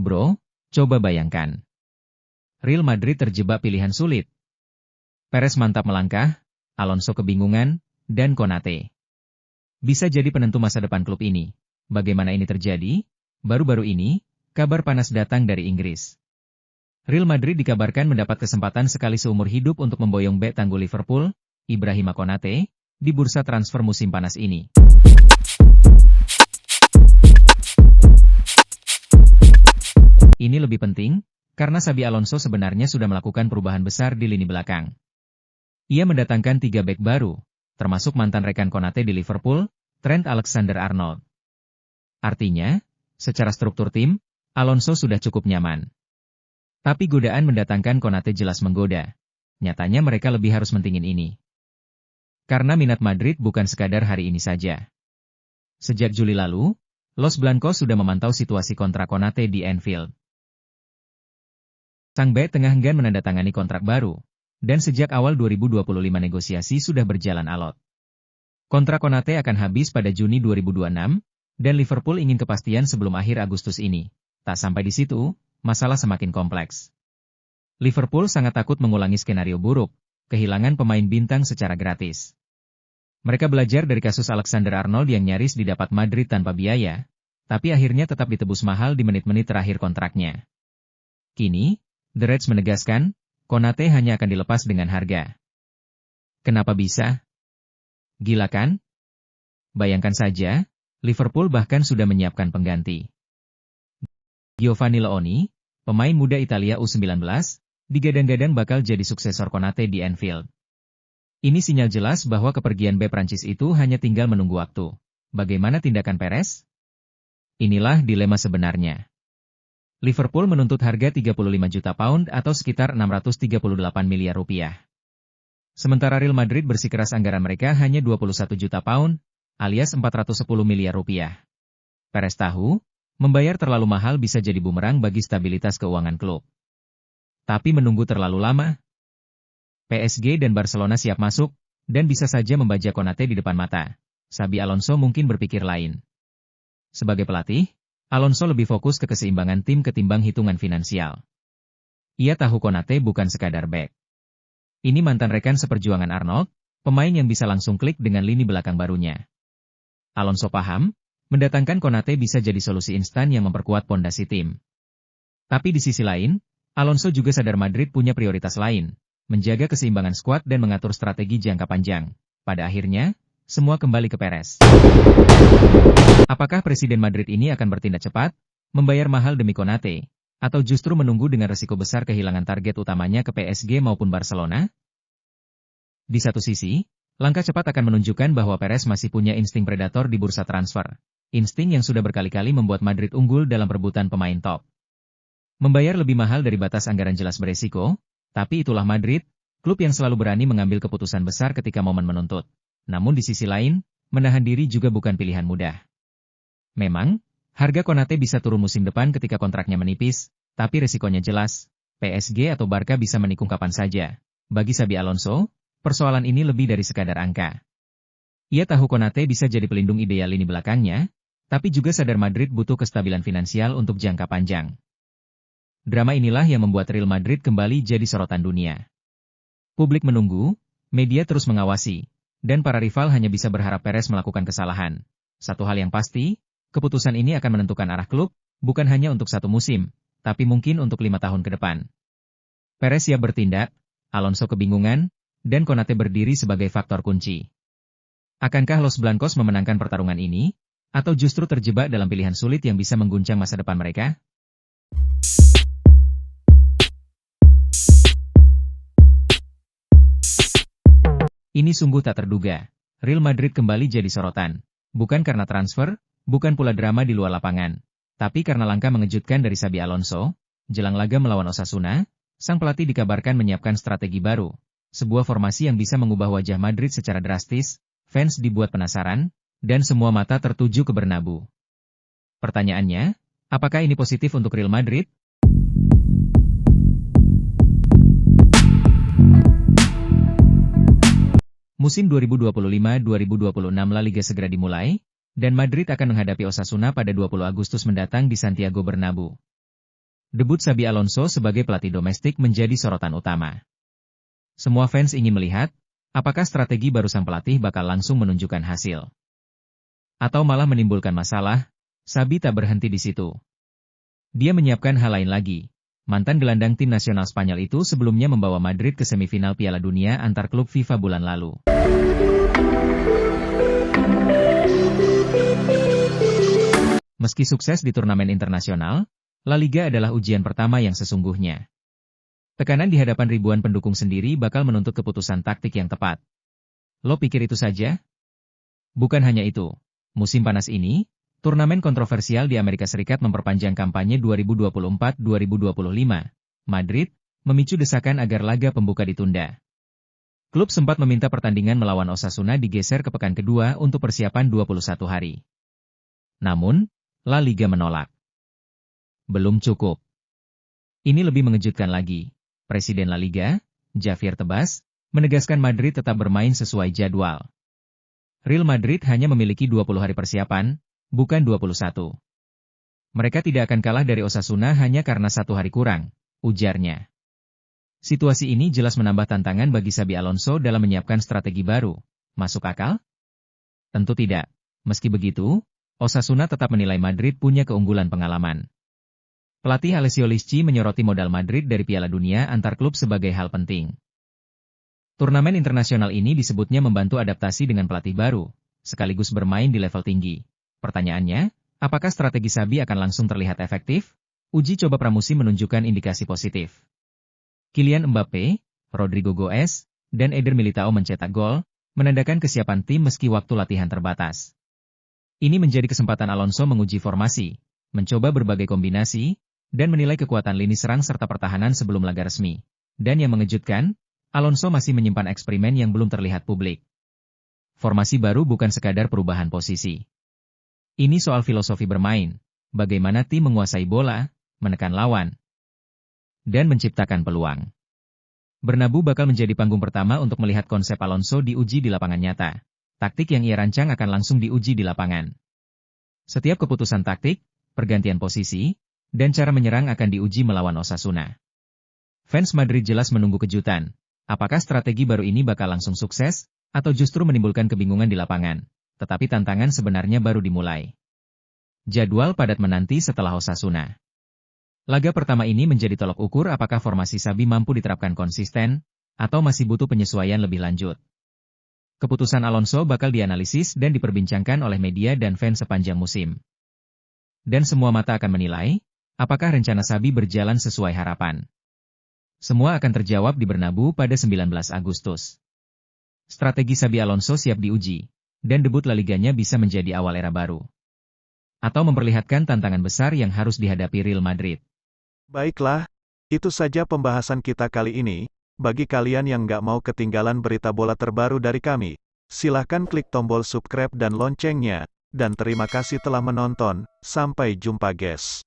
bro, coba bayangkan. Real Madrid terjebak pilihan sulit. Perez mantap melangkah, Alonso kebingungan, dan Konate. Bisa jadi penentu masa depan klub ini. Bagaimana ini terjadi? Baru-baru ini, kabar panas datang dari Inggris. Real Madrid dikabarkan mendapat kesempatan sekali seumur hidup untuk memboyong bek tangguh Liverpool, Ibrahima Konate, di bursa transfer musim panas ini. Ini lebih penting, karena Xabi Alonso sebenarnya sudah melakukan perubahan besar di lini belakang. Ia mendatangkan 3 bek baru, termasuk mantan rekan Konate di Liverpool, Trent Alexander-Arnold. Artinya, secara struktur tim, Alonso sudah cukup nyaman. Tapi godaan mendatangkan Konate jelas menggoda. Nyatanya mereka lebih harus mentingin ini. Karena minat Madrid bukan sekadar hari ini saja. Sejak Juli lalu, Los Blancos sudah memantau situasi kontrak Konate di Anfield. Sang bek tengah enggan menandatangani kontrak baru, dan sejak awal 2025 negosiasi sudah berjalan alot. Kontrak Konate akan habis pada Juni 2026, dan Liverpool ingin kepastian sebelum akhir Agustus ini. Tak sampai di situ, masalah semakin kompleks. Liverpool sangat takut mengulangi skenario buruk, kehilangan pemain bintang secara gratis. Mereka belajar dari kasus Alexander-Arnold yang nyaris didapat Madrid tanpa biaya, tapi akhirnya tetap ditebus mahal di menit-menit terakhir kontraknya. Kini, The Reds menegaskan, Konate hanya akan dilepas dengan harga. Kenapa bisa? Gila kan? Bayangkan saja, Liverpool bahkan sudah menyiapkan pengganti. Giovanni Leoni, pemain muda Italia U19, digadang-gadang bakal jadi suksesor Konate di Anfield. Ini sinyal jelas bahwa kepergian bek Prancis itu hanya tinggal menunggu waktu. Bagaimana tindakan Perez? Inilah dilema sebenarnya. Liverpool menuntut harga 35 juta pound atau sekitar 638 miliar rupiah. Sementara Real Madrid bersikeras anggaran mereka hanya 21 juta pound, alias 410 miliar rupiah. Perez tahu, membayar terlalu mahal bisa jadi bumerang bagi stabilitas keuangan klub. Tapi menunggu terlalu lama. PSG dan Barcelona siap masuk, dan bisa saja membajak Konate di depan mata. Xabi Alonso mungkin berpikir lain. Sebagai pelatih, Alonso lebih fokus ke keseimbangan tim ketimbang hitungan finansial. Ia tahu Konate bukan sekadar bek. Ini mantan rekan seperjuangan Arnold, pemain yang bisa langsung klik dengan lini belakang barunya. Alonso paham, mendatangkan Konate bisa jadi solusi instan yang memperkuat pondasi tim. Tapi di sisi lain, Alonso juga sadar Madrid punya prioritas lain, menjaga keseimbangan skuad dan mengatur strategi jangka panjang. Pada akhirnya, semua kembali ke Perez. Apakah Presiden Madrid ini akan bertindak cepat, membayar mahal demi Konate, atau justru menunggu dengan resiko besar kehilangan target utamanya ke PSG maupun Barcelona? Di satu sisi, langkah cepat akan menunjukkan bahwa Perez masih punya insting predator di bursa transfer. Insting yang sudah berkali-kali membuat Madrid unggul dalam perebutan pemain top. Membayar lebih mahal dari batas anggaran jelas beresiko, tapi itulah Madrid, klub yang selalu berani mengambil keputusan besar ketika momen menuntut. Namun di sisi lain, menahan diri juga bukan pilihan mudah. Memang, harga Konate bisa turun musim depan ketika kontraknya menipis, tapi resikonya jelas, PSG atau Barca bisa menikung kapan saja. Bagi Xabi Alonso, persoalan ini lebih dari sekadar angka. Ia tahu Konate bisa jadi pelindung ideal lini belakangnya, tapi juga sadar Madrid butuh kestabilan finansial untuk jangka panjang. Drama inilah yang membuat Real Madrid kembali jadi sorotan dunia. Publik menunggu, media terus mengawasi, dan para rival hanya bisa berharap Perez melakukan kesalahan. Satu hal yang pasti, keputusan ini akan menentukan arah klub, bukan hanya untuk satu musim, tapi mungkin untuk 5 tahun ke depan. Perez siap bertindak, Alonso kebingungan, dan Konate berdiri sebagai faktor kunci. Akankah Los Blancos memenangkan pertarungan ini, atau justru terjebak dalam pilihan sulit yang bisa mengguncang masa depan mereka? Ini sungguh tak terduga. Real Madrid kembali jadi sorotan. Bukan karena transfer, bukan pula drama di luar lapangan. Tapi karena langkah mengejutkan dari Xabi Alonso, jelang laga melawan Osasuna, sang pelatih dikabarkan menyiapkan strategi baru. Sebuah formasi yang bisa mengubah wajah Madrid secara drastis, fans dibuat penasaran, dan semua mata tertuju ke Bernabeu. Pertanyaannya, apakah ini positif untuk Real Madrid? Musim 2025-2026 La Liga segera dimulai, dan Madrid akan menghadapi Osasuna pada 20 Agustus mendatang di Santiago Bernabeu. Debut Xabi Alonso sebagai pelatih domestik menjadi sorotan utama. Semua fans ingin melihat, apakah strategi baru sang pelatih bakal langsung menunjukkan hasil. Atau malah menimbulkan masalah. Xabi tak berhenti di situ. Dia menyiapkan hal lain lagi. Mantan gelandang tim nasional Spanyol itu sebelumnya membawa Madrid ke semifinal Piala Dunia antar klub FIFA bulan lalu. Meski sukses di turnamen internasional, La Liga adalah ujian pertama yang sesungguhnya. Tekanan di hadapan ribuan pendukung sendiri bakal menuntut keputusan taktik yang tepat. Lo pikir itu saja? Bukan hanya itu. Musim panas ini, turnamen kontroversial di Amerika Serikat memperpanjang kampanye 2024-2025. Madrid memicu desakan agar laga pembuka ditunda. Klub sempat meminta pertandingan melawan Osasuna digeser ke pekan kedua untuk persiapan 21 hari. Namun, La Liga menolak. Belum cukup. Ini lebih mengejutkan lagi. Presiden La Liga, Javier Tebas, menegaskan Madrid tetap bermain sesuai jadwal. Real Madrid hanya memiliki 20 hari persiapan, bukan 21. Mereka tidak akan kalah dari Osasuna hanya karena 1 hari kurang, ujarnya. Situasi ini jelas menambah tantangan bagi Xabi Alonso dalam menyiapkan strategi baru. Masuk akal? Tentu tidak. Meski begitu, Osasuna tetap menilai Madrid punya keunggulan pengalaman. Pelatih Alessio Lisci menyoroti modal Madrid dari Piala Dunia antar klub sebagai hal penting. Turnamen internasional ini disebutnya membantu adaptasi dengan pelatih baru, sekaligus bermain di level tinggi. Pertanyaannya, apakah strategi Xabi akan langsung terlihat efektif? Uji coba pramusim menunjukkan indikasi positif. Kylian Mbappe, Rodrigo Goes, dan Eder Militao mencetak gol, menandakan kesiapan tim meski waktu latihan terbatas. Ini menjadi kesempatan Alonso menguji formasi, mencoba berbagai kombinasi, dan menilai kekuatan lini serang serta pertahanan sebelum laga resmi. Dan yang mengejutkan, Alonso masih menyimpan eksperimen yang belum terlihat publik. Formasi baru bukan sekadar perubahan posisi. Ini soal filosofi bermain, bagaimana tim menguasai bola, menekan lawan, dan menciptakan peluang. Bernabeu bakal menjadi panggung pertama untuk melihat konsep Alonso diuji di lapangan nyata. Taktik yang ia rancang akan langsung diuji di lapangan. Setiap keputusan taktik, pergantian posisi, dan cara menyerang akan diuji melawan Osasuna. Fans Madrid jelas menunggu kejutan. Apakah strategi baru ini bakal langsung sukses, atau justru menimbulkan kebingungan di lapangan? Tetapi tantangan sebenarnya baru dimulai. Jadwal padat menanti setelah Osasuna. Laga pertama ini menjadi tolok ukur apakah formasi Xabi mampu diterapkan konsisten, atau masih butuh penyesuaian lebih lanjut. Keputusan Alonso bakal dianalisis dan diperbincangkan oleh media dan fans sepanjang musim. Dan semua mata akan menilai, apakah rencana Xabi berjalan sesuai harapan. Semua akan terjawab di Bernabeu pada 19 Agustus. Strategi Xabi Alonso siap diuji, dan debut La Liganya bisa menjadi awal era baru. Atau memperlihatkan tantangan besar yang harus dihadapi Real Madrid. Baiklah, itu saja pembahasan kita kali ini. Bagi kalian yang nggak mau ketinggalan berita bola terbaru dari kami, silahkan klik tombol subscribe dan loncengnya. Dan terima kasih telah menonton, sampai jumpa guys.